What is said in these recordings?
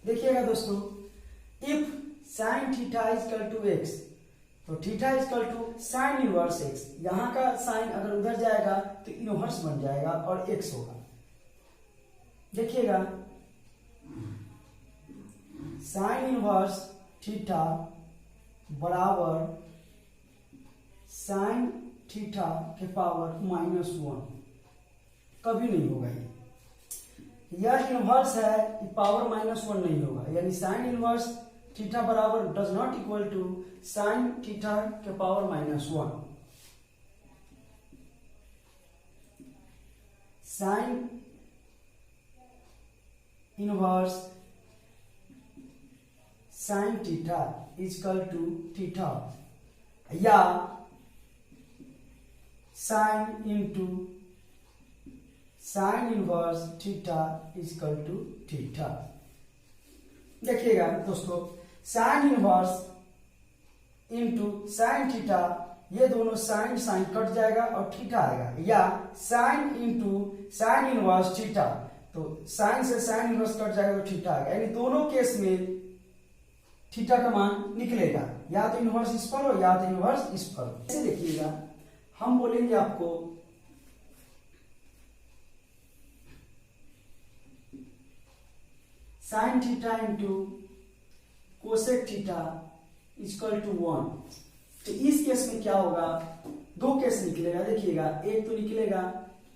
देखिएगा दोस्तों, if sine theta is equal to x, तो theta is equal to sine inverse x, यहाँ का साइन अगर उधर जाएगा तो इनवर्स बन जाएगा और एक्स होगा। देखिएगा, साइन इनवर्स थीटा बराबर साइन थीटा के पावर -1, कभी नहीं होगा ये। यह इनवर्स है, पावर -1 नहीं होगा, यानी साइन इनवर्स थीटा बराबर does not equal to sine theta के power -1। Sine inverse sine theta is equal to theta, या sine into sine inverse theta is equal to theta. देखिएगा दोस्तों, sine inverse into sine theta, ये दोनों साइन साइन कट जाएगा और theta आएगा, या sine into sine inverse theta, तो साइन से साइन इनवर्स कट जाएगा तो थीटा आएगा, यानी दोनों केस में थीटा का मान निकलेगा, या तो इनवर्स इस पर हो या तो इनवर्स इस पर हो। ऐसे देखिएगा, हम बोलेंगे आपको sine theta into cosec theta equal to 1। तो इस केस में क्या होगा, दो केस निकलेगा। देखिएगा, एक तो निकलेगा,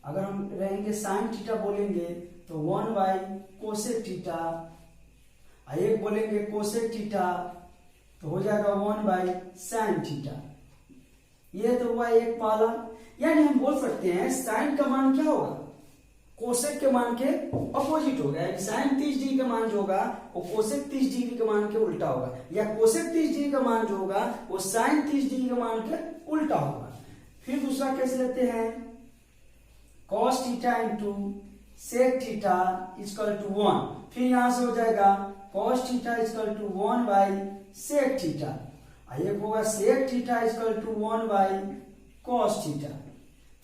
अगर हम रहेंगे साइन थीटा बोलेंगे तो 1 बाई कोसेक थीटा, एक बोलेंगे कोसेक थीटा तो हो जाएगा 1 बाई साइन थीटा। ये तो हुआ एक पाला, यानी हम बोल सकते हैं साइन का मान क्या होगा, कोसेक के मान के अपोजिट होगा, यानी साइन 30 डिग्री का मान जो होगा वो कोसेक 30 डिग्री के मान के उल्टा होगा, या कोसेक 30 डिग्री का मान जो होगा वो साइन 30 डिग्री के मान के उल्टा होगा। फिर दूसरा केस लेते हैं, cos theta into sec theta equal to 1। फिर यहां से हो जाएगा cos theta equal to 1 by sec theta, एक होगा sec theta equal to 1 by cos theta.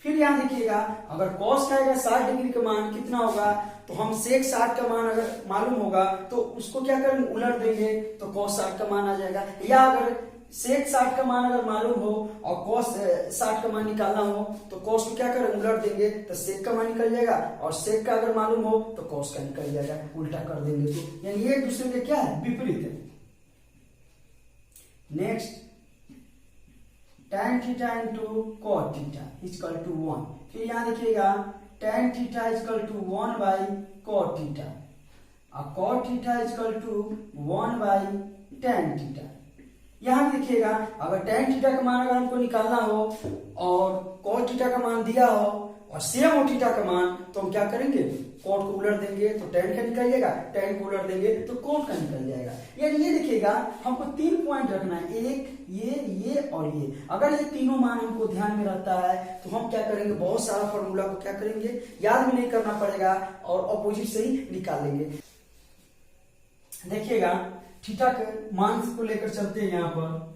फिर यहां देखिएगा, अगर कॉस का 60 डिग्री का मान कितना होगा, तो हम सेक 60 का मान अगर मालूम होगा तो उसको क्या करेंगे, उलट देंगे तो कॉस 60 का मान आ जाएगा, या अगर सेक 60 का मान अगर मालूम हो और कॉस 60 का मान निकालना हो तो कॉस को क्या करें, उलट देंगे तो सेक का मान निकल जाएगा, और सेक का अगर मालूम हो तो कॉस का निकल जाएगा, उल्टा कर देंगे तो, यानी ये एक दूसरे के क्या है, विपरीत है। Next, tan theta into cot theta equal to 1। फिर यहां देखिएगा tan theta equal to 1 by cot theta, और cot theta equal to 1 by tan theta. यहां देखिएगा, अगर tan थीटा का मान अगर हमको निकालना हो और कॉट थीटा का मान दिया हो और सेम हो थीटा का मान, तो हम क्या करेंगे, कॉट को उलट देंगे तो tan का निकल जाएगा, tan को उलट देंगे तो कॉट का निकल जाएगा। यानी ये देखिएगा, हमको 3 पॉइंट रखना है, एक ये और ये। अगर ये तीनों मान हमको ध्यान में रहता है तो हम क्या करेंगे, बहुत सारा फॉर्मूला को क्या करेंगे, याद भी नहीं करना पड़ेगा और अपोजिट से ही निकाल लेंगे। देखिएगा, थीटा के मान को लेकर चलते हैं, यहां पर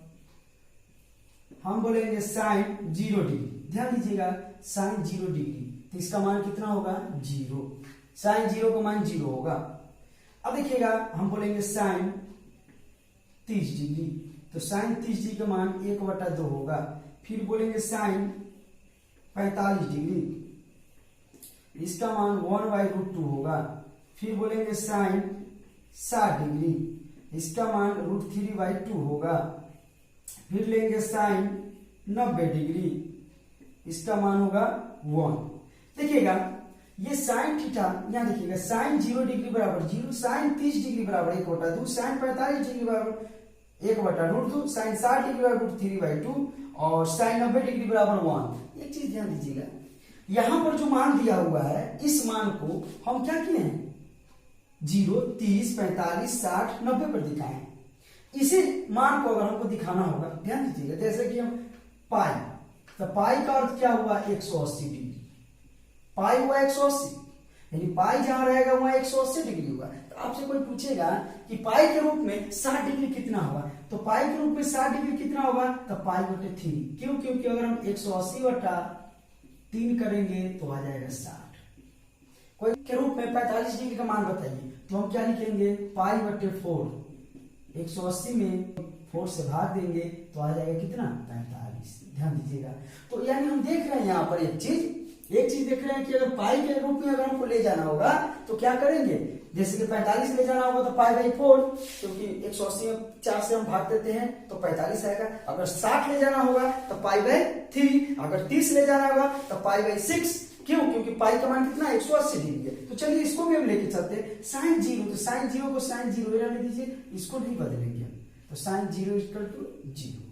हम बोलेंगे साइन 0 डिग्री। ध्यान दीजिएगा, साइन 0 डिग्री, तो इसका मान कितना होगा, 0। साइन 0 का मान 0 होगा। अब देखिएगा, हम बोलेंगे साइन 30 डिग्री, तो साइन 30 डिग्री का मान 1/2 होगा। फिर बोलेंगे साइन 45 डिग्री, इसका मान 1/√2 होगा। फिर बोलेंगे साइन 60 डिग्री, इसका मान √3/2 होगा। फिर लेंगे साइन 90 डिग्री, इसका मान होगा 1। देखिएगा, ये साइन थीटा, यहां देखिएगा साइन 0 डिग्री बराबर 0, साइन 30 डिग्री बराबर 1/2, साइन 45 डिग्री बराबर 1/√2, साइन 60 डिग्री बराबर √3/2 और साइन 90 डिग्री बराबर 1। एक चीज ध्यान दीजिएगा, यहां पर जो मान दिया हुआ है, इस मान को हम क्या किए हैं, 0, 30, 45, 60, 90 पर दिखाए। इसी मान को अगर हमको दिखाना होगा, ध्यान दीजिएगा, जैसे कि हम पाई, तो पाई का अर्थ क्या हुआ, 180 डिग्री, पाई हुआ 180, यानी पाई जहां रहेगा वहां 180 डिग्री होगा। तो आपसे कोई पूछेगा कि पाई के रूप में 60 डिग्री कितना होगा, तो पाई के रूप में 60 डिग्री कितना होगा, तो पाई बटे 3। क्यों, क्योंकि अगर हम 180/3 करेंगे तो आ जाएगा 60। कोई के रूप में 45 डिग्री का मान बताइए, तो हम क्या लिखेंगे, पाई बटे 4, 180 में 4 से भाग देंगे तो आ जाएगा कितना, 45। ध्यान दीजिएगा। तो यानी हम देख रहे हैं यहाँ पर एक चीज देख रहे हैं कि अगर पाई के रूप में अगर हमको ले जाना होगा तो क्या करेंगे, जैसे कि 45 ले जाना होगा तो पाई बाई 4, क्योंकि 180 में 4 से हम भाग देते हैं तो 45 आएगा। अगर 60 ले जाना होगा तो पाई बाई 3, अगर 30 ले जाना होगा तो पाई बाई 6। क्यों, क्योंकि पाई का मान कितना, 180 डिग्री है। तो चलिए इसको भी हम लेके चलते हैं साइन 0, तो साइन 0 को साइन 0 रहने दीजिए, इसको नहीं बदलेंगे हम, तो साइन 0 इक्वल टू 0।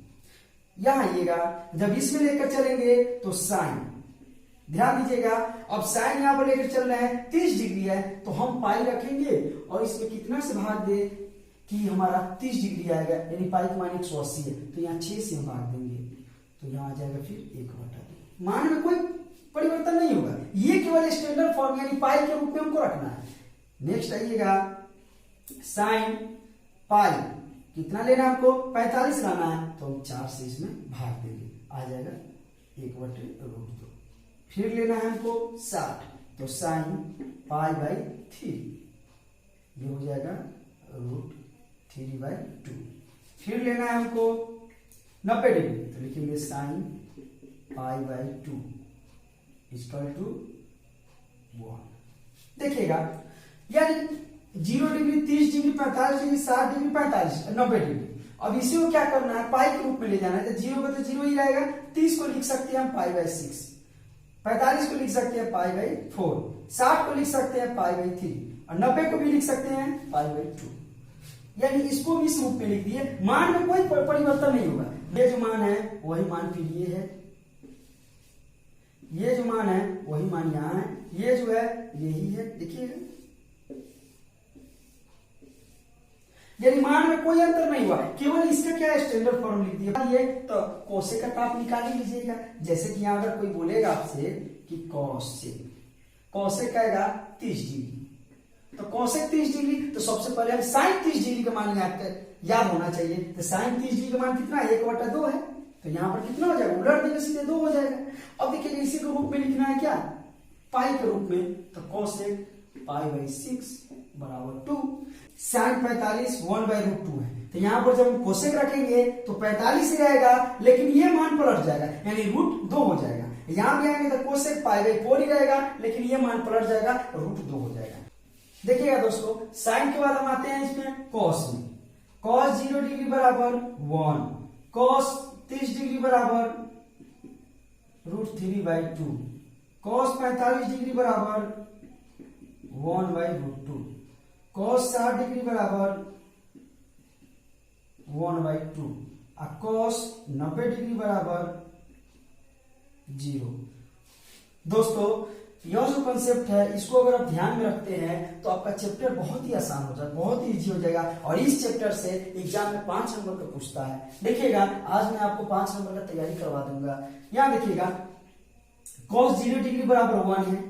यहां आइएगा, जब इसमें लेकर चलेंगे तो साइन, ध्यान दीजिएगा, अब साइन यहां पर लेकर चल रहे हैं 30 डिग्री है, तो हम पाई रखेंगे और इसमें कितना से भाग दे कि हमारा 30 डिग्री आएगा, यानी पाई का मान 180 है, तो यहाँ 6 से हम भाग देंगे तो यहाँ आ जाएगा फिर 1/2। मान में कोई परिवर्तन नहीं होगा, ये केवल स्टैंडर्ड फॉर्म यानी पाई के रूप में हमको रखना है। नेक्स्ट आइएगा, साइन पाई कितना लेना है हमको, 45 लाना है, तो हम 4 से इसमें भाग देंगे, आ जाएगा 1/√2। फिर लेना है हमको 60, तो साइन पाई बाई 3, ये हो जाएगा √3/2। फिर लेना है हमको 90 डिग्री, तो लिखेंगे sine pi by 2 equal to 1। देखिएगा, यानी 0 degree, 30 degree, 45 degree, 60 degree, 45, 90 degree. अब इसी को क्या करना है, पाई के रूप में ले जाना है, तो 0 का तो 0 ही रहेगा। 30 को लिख सकते हैं हम पाई बाई 6, 45 को लिख सकते हैं पाई बाई 4, 60 को लिख सकते हैं पाई बाई 3, और 90 को भी लिख सकते हैं पाई बाई 2। यानी इसको भी इस रूप में लिख दिए, मान में कोई परिवर्तन नहीं होगा। ये जो मान है वही मान फिर ये है, ये जो मान है वही मान यहाँ है, ये जो है यही है। देखिए, यानी मान में कोई अंतर नहीं हुआ, केवल इसका क्या है, स्टैंडर्ड फॉर्म लिख दिया। ये तो कोसेक का आप निकाल ही लीजिएगा। जैसे कि यहाँ अगर कोई बोलेगा आपसे कि कोसेक आएगा 30 डिग्री, तो कोसेक 30 डिग्री, तो सबसे पहले हम साइन 30 डिग्री का मान याद होना चाहिए। तो साइन 30 डिग्री का मान कितना है, 1/2 है, तो यहाँ पर कितना हो जाएगा, उलट देंगे सीधे 2 हो जाएगा। अब देखिए इसी के रूप में लिखना है क्या, पाई के रूप में, तो कोसेक पाई बाई 6 बराबर 2। साइन 45 1/√2 है, तो यहाँ पर जब हम कोसेक रखेंगे तो 45 ही रहेगा, लेकिन ये मान पलट जाएगा, यानी √2 हो जाएगा। यहाँ भी आएंगे तो कोसेक पाई बाई 4 ही रहेगा, लेकिन ये मान पलट जाएगा, √2 हो जाएगा। देखिएगा दोस्तों, साइन के बाद हम आते हैं इसमें कॉस में। कॉस 0 डिग्री बराबर 1, कॉस 30 डिग्री बराबर √3/2, कॉस 45 डिग्री बराबर 1/√2, कॉस 60 डिग्री बराबर 1/2, और कॉस 90 डिग्री बराबर 0। दोस्तों, यह जो कंसेप्ट है इसको अगर आप ध्यान में रखते हैं तो आपका चैप्टर बहुत ही आसान हो जाएगा, बहुत ही इजी हो जाएगा, और इस चैप्टर से एग्जाम में 5 नंबर का पूछता है। देखिएगा, आज मैं आपको 5 नंबर का तैयारी करवा दूंगा। यहाँ देखिएगा, कॉस 0 डिग्री बराबर 1 है,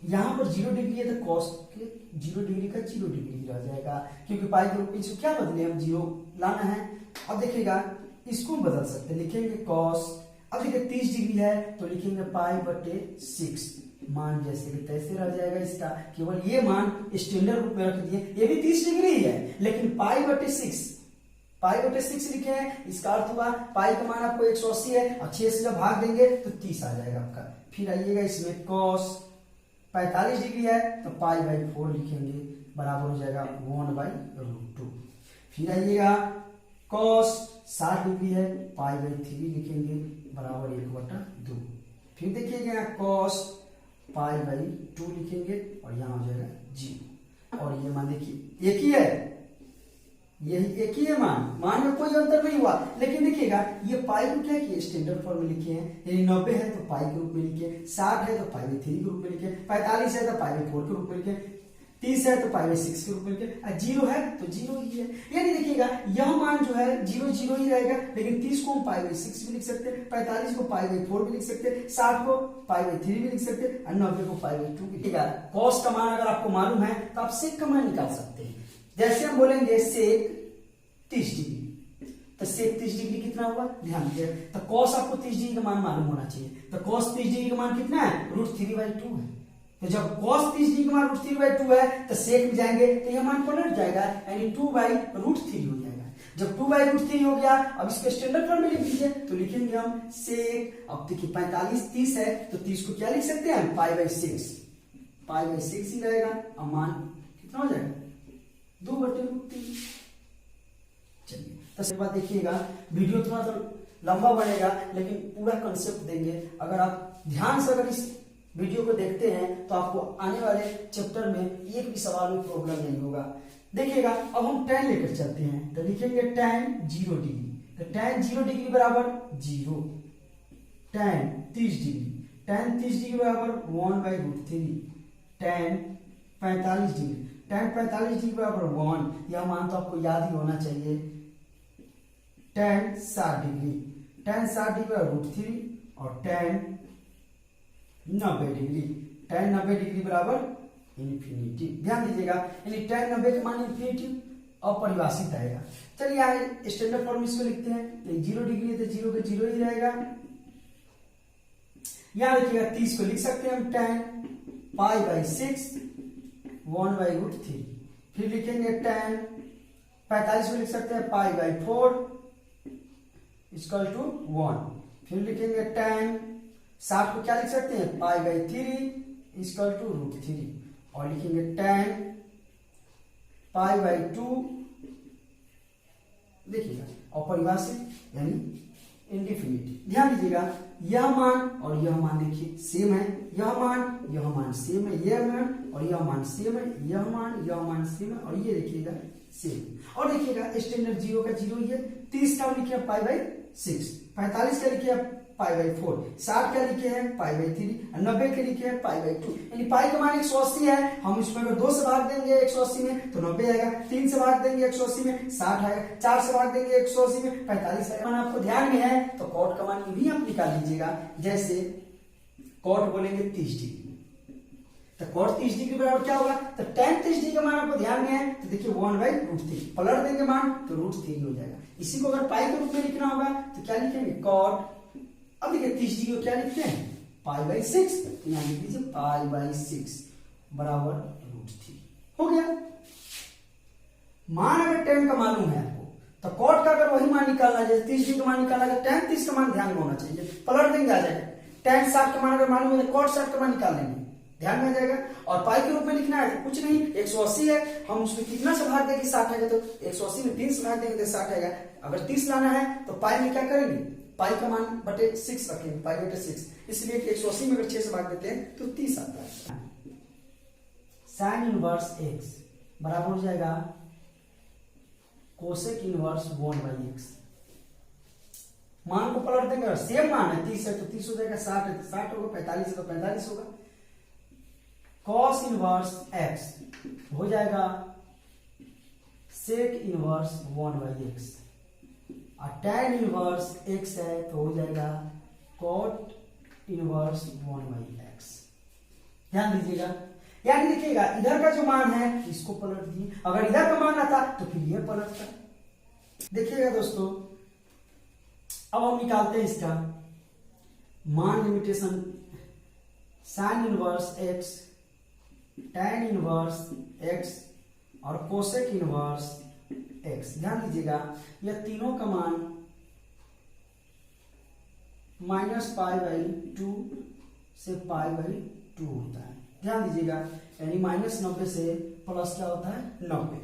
यहाँ पर 0 डिग्री है तो कॉस के 0 डिग्री का 0 डिग्री ही रह जाएगा, क्योंकि पाई के रूप में इसको क्या बदले, हम 0 लाना है। अब देखिएगा, इसको बदल सकते हैं, लिखेंगे कॉस, अब देखिए 30 डिग्री है तो लिखेंगे पाई बटे 6, मान जैसे कि तैसे रह जाएगा इसका, केवल ये मान स्टैंडर्ड रूप में रख दिए। ये भी 30 डिग्री ही है, लेकिन पाई बटे 6 लिखे हैं, इसका अर्थ हुआ पाई का मान आपको 180 है, और 6 से जब भाग देंगे तो 30 आ जाएगा आपका। फिर आइएगा इसमें कॉस 45 डिग्री है तो पाई बाई 4 लिखेंगे, बराबर हो जाएगा 1/√2। फिर आइएगा कॉस 60 डिग्री है, पाई बाई 3 लिखेंगे, बराबर 1/2। फिर देखिएगा कॉस पाई बाई 2 लिखेंगे, और यहाँ हो जाएगा 0। और ये मान देखिए एक ही है, यही एक ही है मान में कोई अंतर नहीं हुआ। लेकिन देखिएगा, ये पाई को क्या किए, स्टैंडर्ड फॉर्म में लिखे हैं, यानी 90 है तो पाई के रूप में लिखे, 60 है तो पाई बाई 3 के रूप में लिखे, 45 है तो पाई बाई 4 के रूप में लिखे, 30 है तो पाई बाई 6 के रूप में लिखे, और 0 है तो 0 ही है। यानी देखिएगा, यह मान जो है 0 ही रहेगा, लेकिन 30 को हम पाई बाई 6 भी लिख सकते हैं, 45 को पाई बाई 4 भी लिख सकते हैं, 60 को पाई बाई 3 भी लिख सकते हैं, और 90 को पाई बाई 2 भी। ठीक है, कॉस का मान अगर आपको मालूम है तो आप सेक का मान निकाल सकते हैं। जैसे हम बोलेंगे सेक 30 डिग्री, तो सेक 30 डिग्री कितना हुआ, ध्यान दीजिए, तो कॉस आपको 30 डिग्री का मान मालूम होना चाहिए। तो कॉस 30 डिग्री का मान कितना है, √3/2 है। तो जब cos 30 डिग्री का मान √3/2 है तो sec में जाएंगे तो यह मान पलट जाएगा, यानी 2/√3 हो जाएगा। जब 2/√3 हो गया, अब इसको स्टैंडर्ड फॉर्म में लिख दीजिए, तो लिखेंगे हम sec, अब देखिए 45 30 है तो 30 को क्या लिख सकते हैं, π/6, π/6 ही रहेगा। अब मान कितना हो जाएगा, 2/√3। चलिए तो इसके बाद देखिएगा, वीडियो थोड़ा सा लंबा बनेगा लेकिन पूरा कंसेप्ट देंगे। अगर आप ध्यान से अगर इस वीडियो को देखते हैं तो आपको आने वाले चैप्टर में एक भी सवाल में प्रॉब्लम नहीं होगा। देखिएगा, अब हम tan लेकर चलते हैं तो लिखेंगे tan 0 डिग्री, तो tan 0 डिग्री बराबर 0, tan 30 डिग्री, tan 30 डिग्री बराबर 1/√3, tan 45 डिग्री, tan 45 डिग्री बराबर 1, यह मान तो आपको याद ही होना चाहिए। tan 60 डिग्री, tan 60 डिग्री बराबर √3 और tan 90 डिग्री, tan 90 डिग्री बराबर इन्फिनिटी। ध्यान दीजिएगा, यानी tan 90 का मान इन्फिनिटी अपरिभाषित आएगा। चलिए आगे स्टैंडर्ड फॉर्म इसको लिखते हैं, 0 डिग्री है तो 0 का 0 ही रहेगा। यहां देखिएगा 30 को लिख सकते हैं हम tan π/6 1/√3, फिर लिखेंगे tan 45 को लिख सकते हैं π/4 = 1, फिर लिखेंगे tan 60 को क्या लिख सकते हैं, π/3 = √3, और लिखेंगे tan π/2, देखिएगा अपरिभाषित यानी इंडिफिनिटी। ध्यान दीजिएगा, यह मान और यह मान देखिए सेम है, यह मान सेम है, यह मान और यह मान सेम है, यह मान सेम है, और ये देखिएगा सेम। और देखिएगा स्टैंडर्ड 0 का 0 ही है, 30 का लिखे π/6, 45 का लिखे π/4, 60 का लिखे हैं π/3, 90 के लिखे हैं π/2, यानी पाई का मान 180 है। हम इसमें अगर 2 से भाग देंगे 180 में तो 90 आएगा, 3 से भाग देंगे 180 में 60 आएगा, 4 से भाग देंगे 180 में 45 आएगा। मान आपको ध्यान में है तो कॉट का मान भी आप निकाल लीजिएगा। जैसे कॉट बोलेंगे 30 डिग्री, तो cos 30 डिग्री बराबर क्या होगा, तो tan 30 डिग्री का मान आपको ध्यान में है तो देखिए 1/√3, पलट देंगे मान तो √3 हो जाएगा। इसी को अगर पाई के रूप में लिखना होगा तो क्या लिखेंगे, cot, अब देखिए 30 डिग्री को क्या लिखते हैं, π/6, तो यहां लिख लीजिए π/6 बराबर √3 हो गया। मान अगर tan का मालूम है आपको तो cot का अगर वही मान निकालना है, जैसे 30 डिग्री का मान निकालना है, tan 30 का मान ध्यान में होना चाहिए, पलट देंगे आ जाएगा। tan 60 का मान अगर मालूम है तो cot 60 का मान निकाल लेंगे, ध्यान में आ जाएगा। और पाई के रूप में लिखना है तो कुछ नहीं, 180 है, हम उसमें कितना से भाग देंगे 60 आएगा, तो 180 में 3 से भाग देंगे तो 60 आएगा। अगर 30 लाना है तो पाई में क्या करेंगे, पाई का मान बटे 6 रखेंगे, π/6, इसलिए कि 180 में अगर 6 से भाग देते हैं तो 30 आता है। sin इनवर्स x बराबर हो जाएगा कोसेक इनवर्स 1/x। मान को पलट देंगे, सेम मान है, 30 है तो 30 हो जाएगा, 60 है तो 60 होगा, 45 है तो 45 होगा। cos इनवर्स x हो जाएगा sec इनवर्स 1/x, और tan इनवर्स x है तो हो जाएगा cot इनवर्स 1/x। ध्यान दीजिएगा, यानी देखिएगा इधर का जो मान है इसको पलट दिए, अगर इधर का मान आता तो फिर ये पलटता। देखिएगा दोस्तों, अब हम निकालते हैं इसका मान limitation, sin inverse x, tan inverse x और कोसेक इनवर्स x। ध्यान दीजिएगा, यह तीनों का मान -π/2 से π/2 होता है। ध्यान दीजिएगा, यानी -90 से प्लस क्या होता है 90।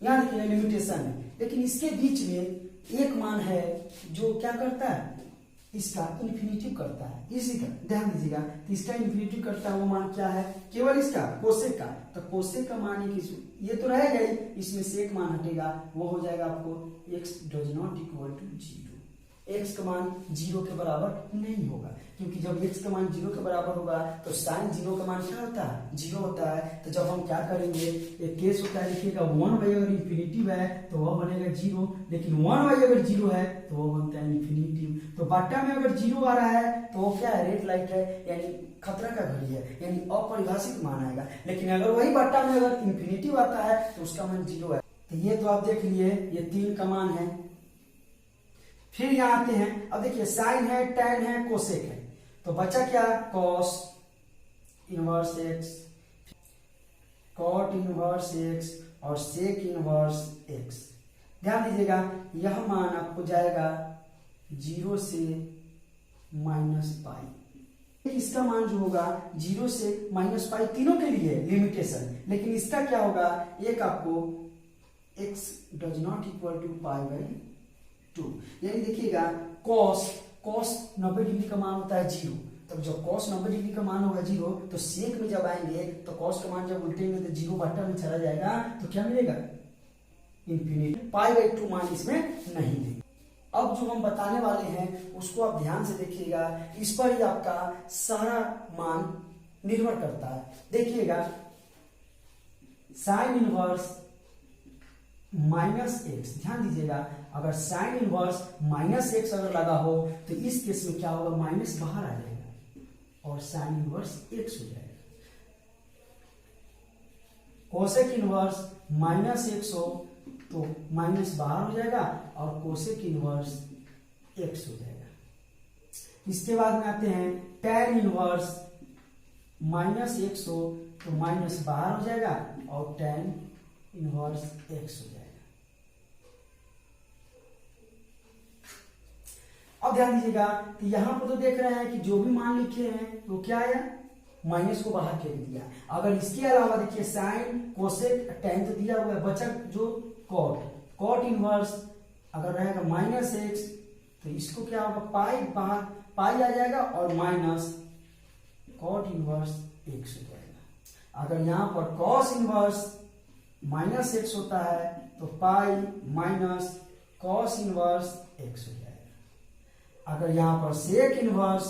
यहाँ देखिए लिमिटेशन है, लेकिन इसके बीच में एक मान है जो क्या करता है, इसका इन्फिनिटिव करता है, इसी का ध्यान दीजिएगा, तो इसका इन्फिनिटिव करता है वो मान क्या है, केवल इसका कोसेक का। तो कोसेक का मान ये तो रहेगा ही, इसमें से एक मान हटेगा, वो हो जाएगा आपको x does not equal to 0। x का मान 0 के बराबर नहीं होगा, क्योंकि जब x का मान 0 के बराबर होगा तो sin 0 का मान क्या होता है, 0 होता है। तो जब हम क्या करेंगे, एक केस होता है, देखिएगा 1/, अगर इन्फिनिटिव है तो वह बनेगा 0, लेकिन 1/, अगर 0 है तो वह बनता है इन्फिनिटिव। तो बट्टा में अगर 0 आ रहा है तो वो क्या है, रेड लाइट है, यानी खतरा का घड़ी है, यानी अपरिभाषित मान आएगा। लेकिन अगर वही बट्टा में अगर इन्फिनिटिव आता है तो उसका मान 0 है। तो ये तो आप देख लिए, ये 3 का मान है। फिर यहां आते हैं, अब देखिए साइन है, tan है, कोसेक है, तो बचा क्या, cos inverse x, cot inverse x और सेक इनवर्स एक्स। ध्यान दीजिएगा यह मान आपको जाएगा 0 से -पाई। इसका मान जो होगा 0 से -पाई तीनों के लिए लिमिटेशन, लेकिन इसका क्या होगा, एक आपको x does not equal to π/2। यानी देखिएगा cos 90 डिग्री का मान होता है 0, तब जब cos 90 डिग्री का मान होगा 0 तो सेक में जब आएंगे तो cos का मान जब उल्टेंगे तो 0 बटा में चला जाएगा, तो क्या मिलेगा, इंफिनिटी। π/2 मान इसमें नहीं देंगे। अब जो हम बताने वाले हैं उसको आप ध्यान से देखिएगा, इस पर ही आपका सारा मान निर्भर करता है। देखिएगा साइन इनवर्स -x, ध्यान दीजिएगा अगर साइन इनवर्स -x अगर लगा हो तो इस केस में क्या होगा, माइनस बाहर आ जाएगा और साइन इनवर्स x हो जाएगा। कोसेक इनवर्स -x हो तो माइनस बाहर हो जाएगा और कोसेक इनवर्स x हो जाएगा। इसके बाद में आते हैं tan इनवर्स -x हो तो माइनस बाहर हो जाएगा और tan इनवर्स x हो जाएगा। अब ध्यान दीजिएगा कि यहां पर तो देख रहे हैं कि जो भी मान लिखे हैं तो क्या है, माइनस को बाहर फेंक दिया। अगर इसके अलावा देखिए साइन कोसेक tan तो दिया हुआ है, बचा जो कॉट इनवर्स अगर रहेगा -x तो इसको क्या होगा, पाई बाहर पाई आ जाएगा और माइनस कॉट इनवर्स x हो जाएगा। अगर यहाँ पर कॉस इनवर्स -x होता है तो pi minus cos inverse x हो जाएगा। अगर यहाँ पर सेक इनवर्स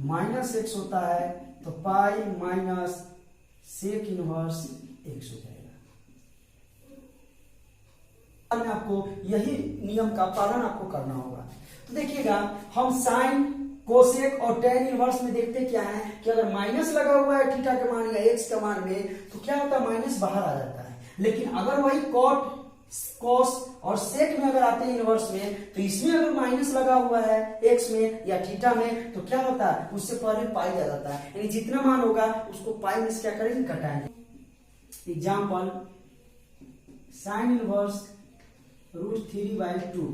-x होता है तो pi minus sec inverse x हो जाएगा। में आपको यही नियम का पालन आपको करना होगा। तो देखिएगा हम साइन कोसेक और tan इनवर्स में देखते क्या है कि अगर माइनस लगा हुआ है थीटा के मान या x के मान में तो क्या होता है, माइनस बाहर आ जाता है। लेकिन अगर वही कॉट कॉस और सेक में अगर आते हैं इनवर्स में तो इसमें अगर माइनस लगा हुआ है x में या थीटा में तो क्या होता है, उससे पहले पाई आ जाता है, यानी जितना मान होगा उसको पाई में से क्या करेंगे, घटाएंगे। Example sine inverse √3/2।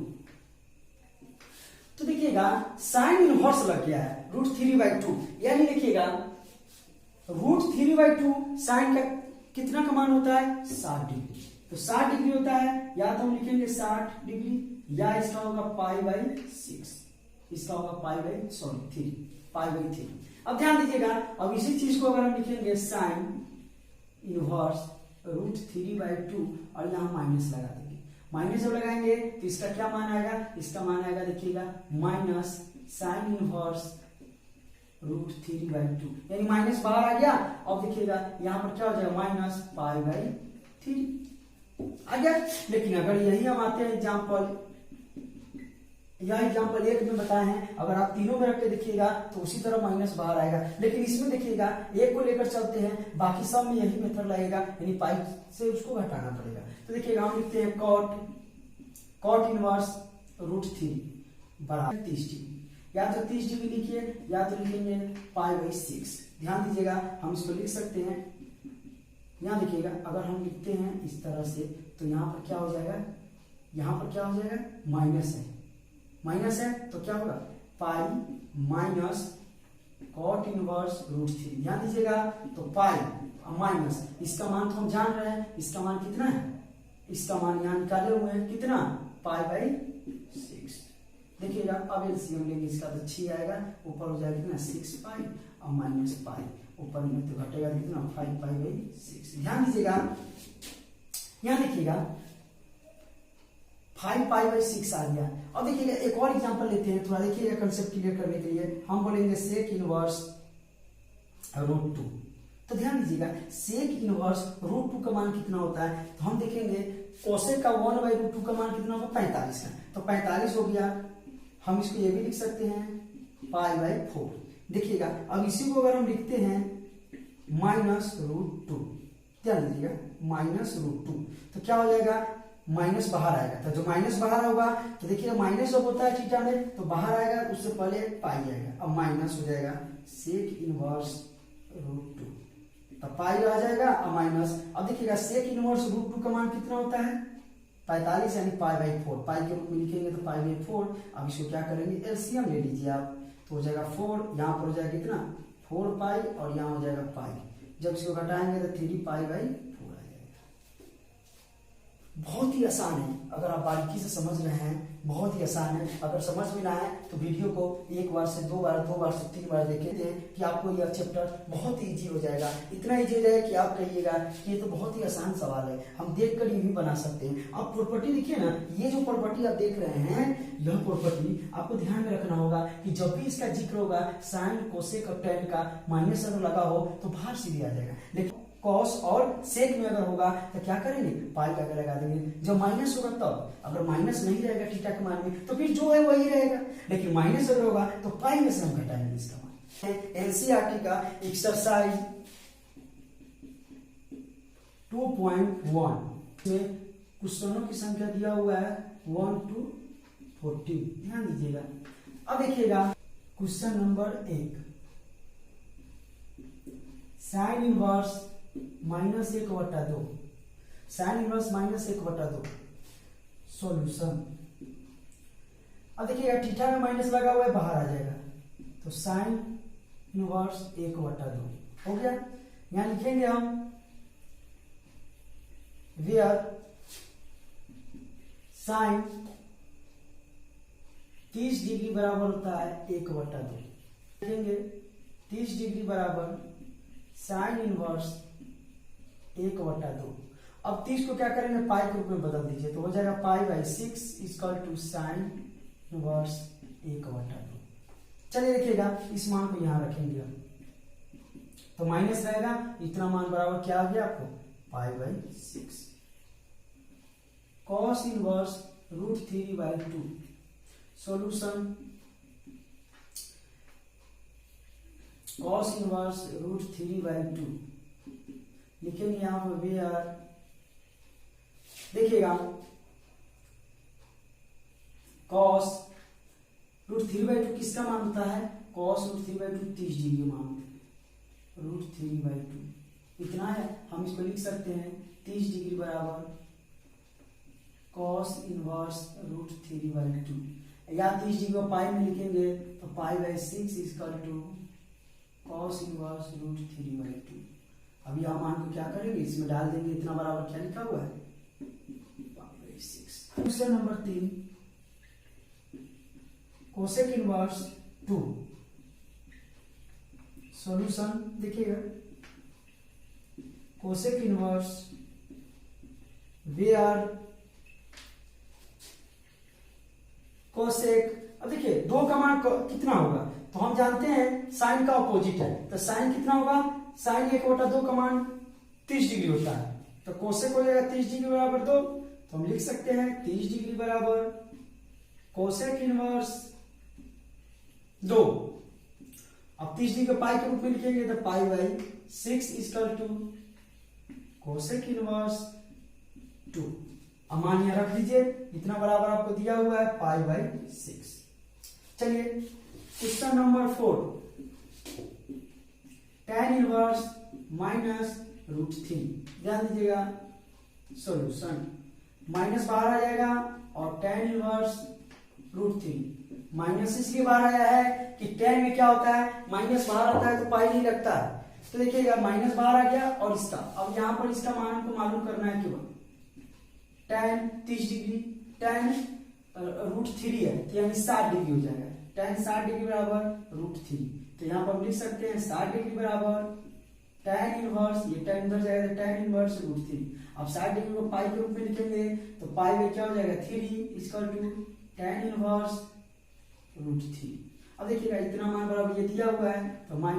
तो देखिएगा साइन इनवर्स लग गया है √3/2, यानी देखिएगा √3/2 साइन का कितना का मान होता है, 60 डिग्री। तो 60 डिग्री होता है, या तो हम लिखेंगे 60 डिग्री या इसका होगा π/6, इसका होगा π/3। अब ध्यान दीजिएगा, अब इसी चीज को अगर हम लिखेंगे साइन इनवर्स √3/2 और यहाँ माइनस लगा देंगे। माइनस जब लगाएंगे तो इसका क्या मान आएगा, इसका मान आएगा देखिएगा माइनस साइन इनवर्स √3/2, यानी माइनस बाहर आ गया। अब देखिएगा यहाँ पर क्या हो जाएगा, माइनस π/3 आ गया। लेकिन अगर यही हम आते हैं एग्जाम्पल, यह एग्जाम्पल 1 में बताए हैं, अगर आप तीनों में रख के देखिएगा तो उसी तरह माइनस बाहर आएगा। लेकिन इसमें देखिएगा एक को लेकर चलते हैं, बाकी सब में यही मेथड लगेगा, यानी पाई से उसको घटाना पड़ेगा। तो देखिएगा हम लिखते हैं कॉट इनवर्स √3 बराबर 30 डिग्री, या तो 30 डिग्री लिखिए या तो लिखेंगे π/6। ध्यान दीजिएगा हम इसको लिख सकते हैं, यहाँ देखिएगा अगर हम लिखते हैं इस तरह से तो यहाँ पर क्या हो जाएगा, यहाँ पर क्या हो जाएगा, माइनस है तो क्या होगा, पाई माइनस कॉट इनवर्स √3। ध्यान दीजिएगा तो पाई माइनस इसका मान तो हम जान रहे हैं, इसका मान कितना है, इसका मान यहाँ निकाले हुए हैं कितना, π/6। देखिएगा अब एलसीएम लेंगे इसका तो 6 आएगा, ऊपर हो जाएगा कितना 6 पाई और माइनस पाई, ऊपर में तो घटेगा कितना 5 π/6। ध्यान दीजिएगा यहाँ देखिएगा 5 π/6 आ गया। अब देखिएगा एक और एग्जांपल लेते हैं, थोड़ा देखिएगा कंसेप्ट क्लियर करने के लिए। हम बोलेंगे सेक इनवर्स √2। तो ध्यान दीजिएगा सेक इनवर्स √2 का मान कितना होता है, तो हम देखेंगे कोसेक का 1/√2 का मान कितना होगा, 45 का। तो 45 हो गया, हम इसको ये भी लिख सकते हैं π/4। देखिएगा अब इसी को अगर हम लिखते हैं -√2, ध्यान दीजिएगा -√2, तो क्या हो जाएगा, माइनस बाहर आएगा। तो जो माइनस बाहर होगा तो देखिए माइनस जब होता है थीटा में तो बाहर आएगा, उससे पहले पाई आएगा, अब माइनस हो जाएगा सेक इनवर्स √2, तब पाई आ जाएगा और माइनस। अब देखिएगा सेक इनवर्स √2 का मान कितना होता है 45 यानी π/4, पाई के रूप में लिखेंगे तो π/4। अब इसको क्या करेंगे एलसीएम ले लीजिए आप, तो हो जाएगा 4, यहाँ पर हो जाएगा कितना 4 पाई और यहाँ हो जाएगा पाई, जब इसको घटाएंगे तो 3 π/4 आ जाएगा। बहुत ही आसान है, अगर आप बारीकी से समझ रहे हैं बहुत ही आसान है। अगर समझ में ना आए तो वीडियो को एक बार से दो बार से 3 बार देखेंगे कि आपको यह चैप्टर बहुत ही इजी हो जाएगा। इतना इजी हो जाएगा कि आप कहिएगा कि ये तो बहुत ही आसान सवाल है, हम देखकर ये भी बना सकते हैं। आप प्रॉपर्टी देखिए ना, ये जो प्रॉपर्टी आप देख रहे हैं यह प्रॉपर्टी आपको ध्यान में रखना होगा कि जब भी इसका जिक्र होगा साइन कोसेक और टैन का माइनस अगर लगा हो तो बाहर सीधे आ जाएगा, लेकिन कॉस और सेक में अगर होगा तो क्या करेंगे पाई का लगा देंगे। जब माइनस होगा तब, अगर माइनस नहीं रहेगा थीटा के मान में तो फिर जो है वही रहेगा, लेकिन माइनस अगर होगा तो पाई में से हम घटाएंगे इसका मान। एनसीईआरटी का एक्सरसाइज 2.1 में क्वेश्चनों की संख्या दिया हुआ है 1 to 14, ध्यान दीजिएगा। अब देखिएगा question number 1, sine inverse -1/2, sine inverse -1/2 solution. अब देखिएगा थीटा में माइनस लगा हुआ है बाहर आ जाएगा, तो साइन इनवर्स 1/2 हो गया। यहां लिखेंगे हम वेयर साइन 30 डिग्री बराबर होता है 1/2, लिखेंगे 30 डिग्री बराबर साइन इनवर्स 1/2। अब 30 को क्या करेंगे पाई के रूप में बदल दीजिए, तो हो जाएगा π/6 इक्वल टू साइन इनवर्स 1/2। चलिए देखिएगा इस मान को यहां रखेंगे हम, तो माइनस रहेगा, इतना मान बराबर क्या आ गया आपको π/6 cos inverse √3/2 solution. Cos inverse √3/2 लिखेंगे यहां पर वेयर, देखिएगा कॉस √3/2 किसका मान होता है, कॉस √3/2 30 डिग्री मान होता है, √3/2 इतना है। हम इसको लिख सकते हैं 30 डिग्री बराबर कॉस इनवर्स √3/2, या 30 डिग्री को पाई में लिखेंगे तो π/6 इक्वल टू कॉस इनवर्स √3/2। अब यह मान को क्या करेंगे इसमें डाल देंगे, इतना बराबर क्या लिखा हुआ है π/6। Question number 3, cosec inverse 2 solution. देखिएगा कोसेक इनवर्स वेयर कोसेक। अब देखिए 2 का मान कितना होगा, तो हम जानते हैं साइन का अपोजिट है, तो साइन कितना होगा, साइन 1/2 का मान 30 डिग्री होता है, तो कोसेक हो जाएगा 30 डिग्री बराबर 2, तो हम लिख सकते हैं 30 डिग्री बराबर कोसेक इनवर्स 2। अब 30 डिग्री को पाई के रूप में लिखेंगे तो π/6 इक्वल टू कोसेक इनवर्स 2। अब मान यहां रख दीजिए, इतना बराबर आपको दिया हुआ है π/6। चलिए क्वेश्चन नंबर 4, tan इनवर्स -√3, ध्यान दीजिएगा सॉल्यूशन। माइनस बाहर आ जाएगा और tan इनवर्स √3 माइनस इसलिए बाहर आया है कि tan में क्या होता है माइनस बाहर आता है तो पाई नहीं लगता है, तो देखिएगा माइनस बाहर आ गया और इसका, अब यहां पर इसका मान हमको मालूम करना है केवल tan 30 डिग्री, tan √3 है तो यानी 60 डिग्री हो जाएगा, tan 60 डिग्री बराबर √3, तो यहाँ पर हम लिख सकते हैं 60 डिग्री बराबर tan इनवर्स, ये tan इधर जाएगा तो tan इनवर्स √3। अब 60 डिग्री को पाई के रूप में लिखेंगे तो पाई में क्या हो जाएगा 3 इक्वल टू tan इनवर्स √3। अब देखिएगा इतना मान बराबर ये दिया हुआ है तो -π/3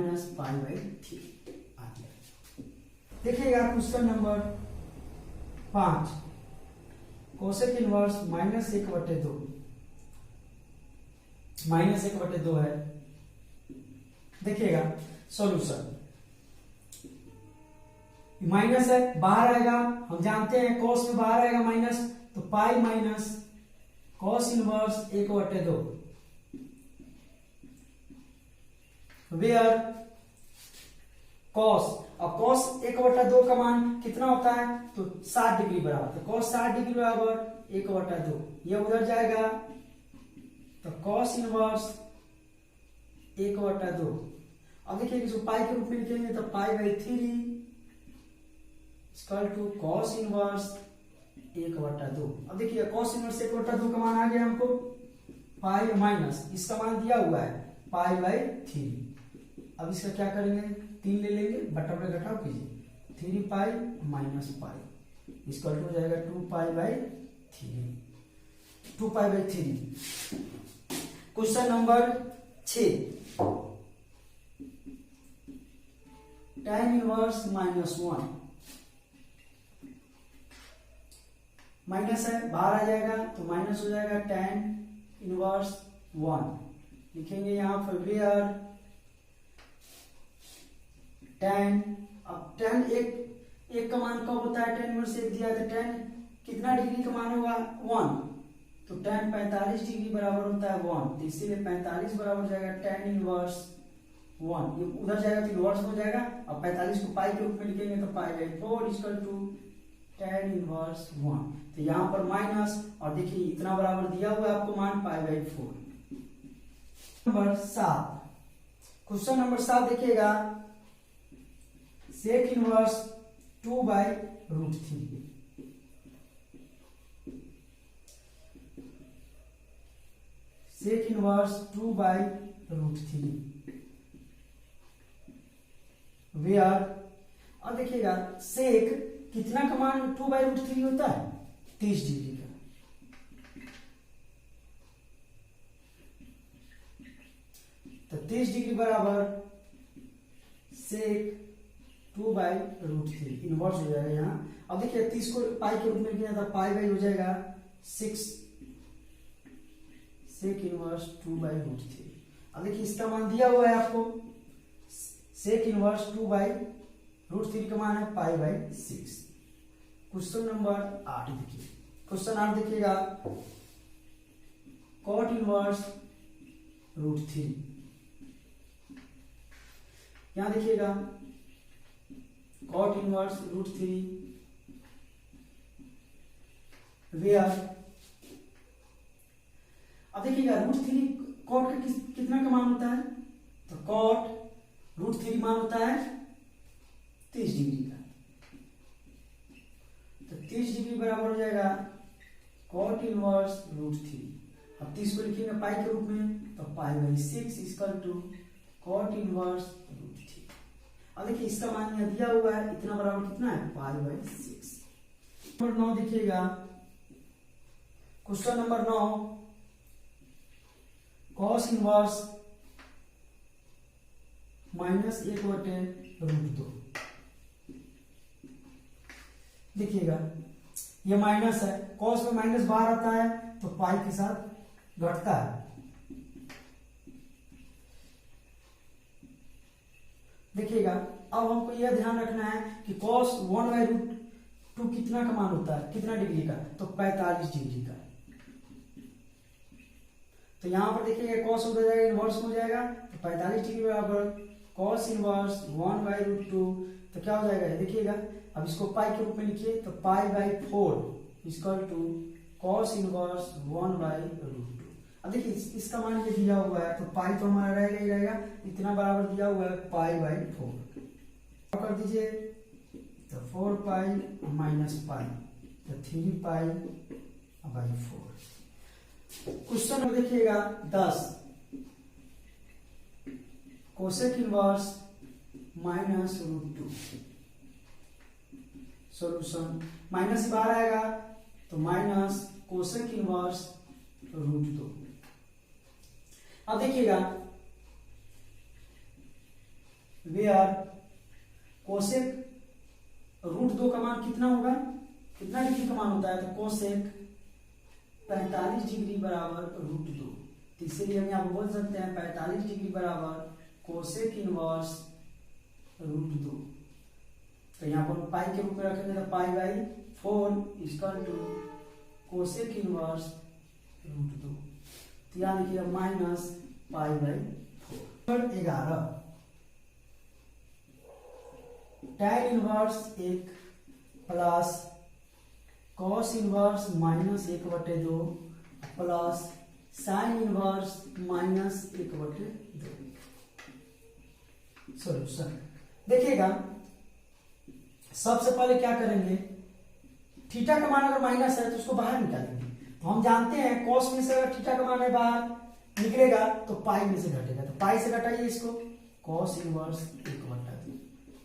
आ गया। देखिएगा क्वेश्चन नंबर 5, कोसेक इनवर्स -1/2, -1/2 है। देखिएगा सॉल्यूशन, माइनस है बाहर आएगा, हम जानते हैं कॉस में बाहर आएगा माइनस, तो pi minus cos inverse 1/2 where cos, और कॉस 1/2 का मान कितना होता है, तो 60 डिग्री बराबर, तो कॉस 60 डिग्री बराबर 1/2, ये उधर जाएगा तो कॉस इनवर्स 1/2। अब देखिए इसको पाई के रूप में लिखेंगे तो π/3 इक्वल टू कॉस इनवर्स 1/2। अब देखिए कॉस इनवर्स 1/2 का मान आ गया हमको, पाई माइनस इसका मान दिया हुआ है π/3। अब इसका क्या करेंगे, 3 ले लेंगे, बटा बटा घटाओ कीजिए, 3π माइनस पाई इक्वल टू हो जाएगा 2π/3। 2π/3। Question number 6, tan inverse -1 minus है, बाहर आ जाएगा तो माइनस हो जाएगा tan इनवर्स 1। लिखेंगे यहाँ पर वेयर tan, अब tan एक का मान कब होता है, tan इनवर्स 1 दिया है तो tan कितना डिग्री का मान होगा 1, तो tan 45 डिग्री बराबर होता है 1, तो इसीलिए 45 बराबर हो जाएगा tan इनवर्स 1। ये उधर जाएगा तो इनवर्स हो जाएगा, अब 45 को पाई के रूप में लिखेंगे तो π/4 इक्वल टू tan इनवर्स 1। तो यहाँ पर माइनस, और देखिए इतना बराबर दिया हुआ है आपको मान π/4। नंबर 7, क्वेश्चन नंबर 7 देखिएगा, sec inverse 2/√3। Sec inverse 2/√3 where, अब देखिएगा सेक कितना का मान 2/√3 होता है, 30 डिग्री का। तो 30 डिग्री बराबर सेक 2/√3 इनवर्स हो जाएगा यहाँ। अब देखिए 30 को पाई के रूप में लिखा था, π/, हो जाएगा 6 सेक इनवर्स 2/√3। अब देखिए इसका मान दिया हुआ है आपको, सेक इनवर्स 2/√3 का मान है π/6। क्वेश्चन नंबर 8 देखिए, क्वेश्चन 8 देखिएगा, कॉट इनवर्स √3। यहां देखिएगा कॉट इनवर्स √3 वेयर, अब देखिएगा √3 कॉट का कितना का मान होता है, तो कॉट √3 मान होता है 30 डिग्री का, तो 30 डिग्री बराबर हो जाएगा कॉट इनवर्स √3। अब 30 को लिखेंगे पाई के रूप में तो π/6 इक्वल टू कॉट इनवर्स √3। अब देखिए इसका मान यहाँ दिया हुआ है, इतना बराबर कितना है π/6। नंबर 9 देखिएगा, क्वेश्चन नंबर 9, कॉस इनवर्स -1/√2। देखिएगा ये माइनस है, कॉस में माइनस बाहर आता है तो पाई के साथ घटता है। देखिएगा अब हमको यह ध्यान रखना है कि cos 1/√2 कितना का मान होता है, कितना डिग्री का, तो 45 डिग्री का। तो यहां पर देखिएगा cos हो जाएगा इनवर्स हो जाएगा, तो 45 डिग्री बराबर cos इनवर्स 1/√2, तो क्या हो जाएगा देखिएगा, अब इसको पाई के रूप में लिखिए तो π/4 इक्वल टू cos इनवर्स 1/√2। अब देखिए इसका मान ये दिया हुआ है, तो पाई तो हमारा रहेगा ही रहेगा, इतना बराबर दिया हुआ है π/4 कर दीजिए, तो 4π माइनस पाई तो 3π/4। क्वेश्चन में देखिएगा 10, कोसेक इनवर्स -√2। सॉल्यूशन माइनस बाहर आएगा तो माइनस कोसेक इनवर्स √2। अब देखिएगा वेयर कोसेक √2 का मान कितना होगा, कितना डिग्री का मान होता है, तो कोसेक 45 डिग्री बराबर √2, तो इसीलिए हम यहाँ बोल सकते हैं 45 डिग्री बराबर कोसेक इनवर्स √2। तो यहाँ पर पाई के रूप में रखेंगे तो π/4 इक्वल टू कोसेक इनवर्स √2, तो यहाँ लिखिएगा -π/4। 11 tan inverse 1 plus cos inverse -1/2 plus sin inverse -1/2। Solution देखिएगा, सबसे पहले क्या करेंगे, थीटा का मान अगर माइनस है तो उसको बाहर निकालेंगे। तो हम जानते हैं cos में से अगर थीटा का मान है बाहर निकलेगा तो पाई में से घटेगा, तो पाई से घटाइए इसको, cos इनवर्स 1/2।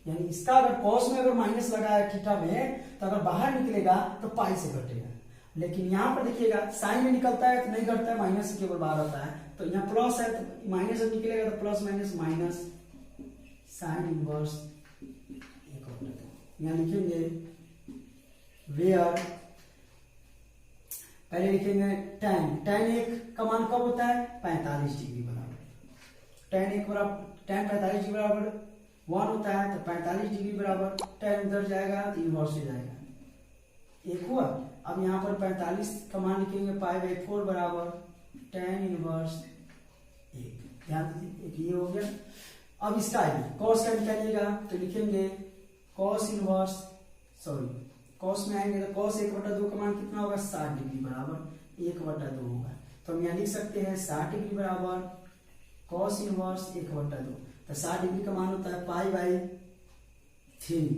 यानी इसका अगर cos में अगर माइनस लगा है थीटा में तो अगर बाहर निकलेगा तो पाई से घटेगा। लेकिन यहाँ पर देखिएगा साइन में निकलता है तो नहीं घटता है, माइनस से केवल बाहर आता है। तो यहाँ प्लस है तो माइनस जब निकलेगा तो plus minus minus sine inverse 1/2। यहाँ लिखेंगे वेयर, पहले लिखेंगे tan 1 का मान कब होता है 45 डिग्री बराबर, tan 1 बराबर tan 45 डिग्री बराबर 1 होता है, तो 45 डिग्री बराबर tan उधर जाएगा तो इनवर्स हो जाएगा 1 हुआ। अब यहाँ पर 45 का मान लिखेंगे π/4 बराबर tan इनवर्स 1। ध्यान दीजिए ये हो गया। अब इसका आएगी cos का निकालिएगा तो लिखेंगे cos इनवर्स cos में आएंगे तो cos 1/2 का मान कितना होगा 60 डिग्री बराबर 1/2 होगा। तो हम यहाँ लिख सकते हैं 60 डिग्री बराबर cos इनवर्स 1/2। तो 60 डिग्री का मान होता है π/3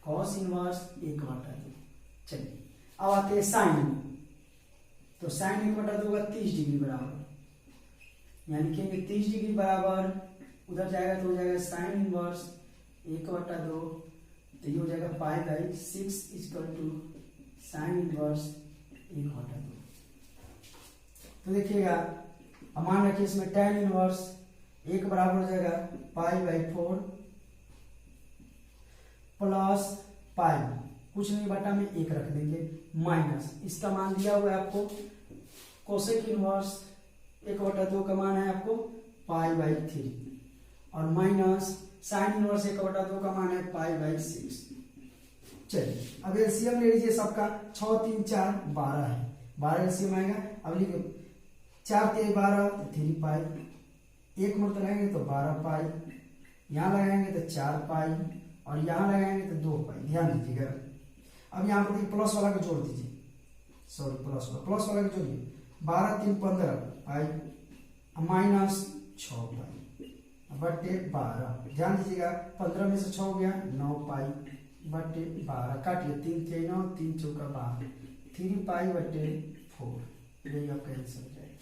cos इनवर्स 1/2। चलिए अब आते हैं साइन, तो साइन 1/2 होगा 30 डिग्री बराबर, यहाँ लिखेंगे 30 डिग्री बराबर, उधर जाएगा तो हो जाएगा साइन इनवर्स 1/2, तो ये हो जाएगा π/6 इक्वल टू साइन इनवर्स 1/2। तो देखिएगा अब मान रखिए इसमें tan इनवर्स 1 बराबर हो जाएगा π/4 प्लस पाई, कुछ नहीं बटा में 1 रख देंगे, माइनस इसका मान दिया हुआ है आपको कोसेक इनवर्स 1/2 का मान है आपको π/3 और माइनस साइन इनवर्स 1/2 का मान है π/6। चलिए अब एलसीएम ले लीजिए सबका, 6 3 4 12 है, 12 एलसीएम आएगा। अब लिखिए 4 3 12 तो 3 पाई, 1 मोड़ लगाएंगे तो 12 पाई, यहाँ लगाएंगे तो 4 पाई और यहाँ लगाएंगे तो 2 पाई। ध्यान दीजिएगा। अब यहाँ पर प्लस वाला को जोड़ दीजिए, प्लस वाला को जोड़िए, 12 3 15 पाई माइनस 6 पाई बटे 12। ध्यान दीजिएगा 15 में से 6 हो गया 9 पाई बटे 12, काटिए 3 3 9 3 4 12, 3 पाई बटे 4, यही आपका आंसर हो जाएगा।